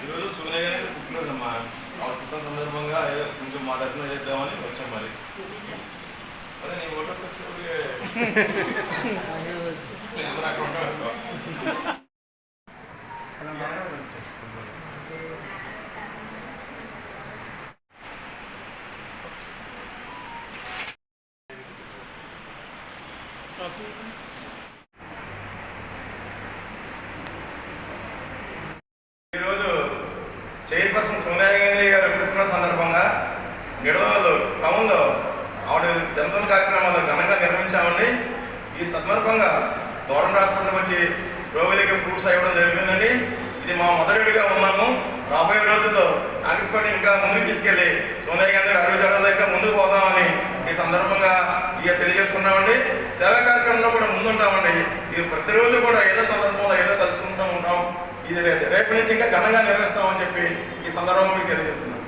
ఈరోజు సోనియా గాంధీ పుట్టినరోజు అమ్మా. ఆ పుట్టిన సందర్భంగా కొంచెం మా తరఫున చేద్దామని వచ్చాం. మరి అదే నీ ఓటర్కి వచ్చేటప్పుడు ఈరోజు చైర్పర్సన్ సోనియా గాంధీ గారు పుట్టిన సందర్భంగా నిడదవోలు టౌన్లో ఆవిడ జన్మదిన కార్యక్రమాలు ఘనంగా నిర్వహించామండి. ఈ సందర్భంగా గవర్నమెంట్ హాస్పిటల్ వచ్చి రోగులకి ఫ్రూట్స్ ఇవ్వడం జరిగిందండి. ఇది మా మొదటిగా ఉన్నాము. రాబోయే రోజుల్లో కాంగ్రెస్ పార్టీ ఇంకా ముందుకు తీసుకెళ్లి సోనియా గాంధీ అడుగుజాడల్లో ఇంకా ముందుకు పోతామని ఈ సందర్భంగా తెలియజేస్తున్నామండి. సేవా కార్యక్రమంలో కూడా ముందుంటామండి. ఇది ప్రతిరోజు కూడా ఏదో సందర్భంలో ఏదో తలుచుకుంటూ ఉంటాం. ఇది రేపు నుంచి ఇంకా ఘనంగా నిర్వహిస్తామని చెప్పి ఈ సందర్భంగా మీకు తెలియజేస్తున్నాం.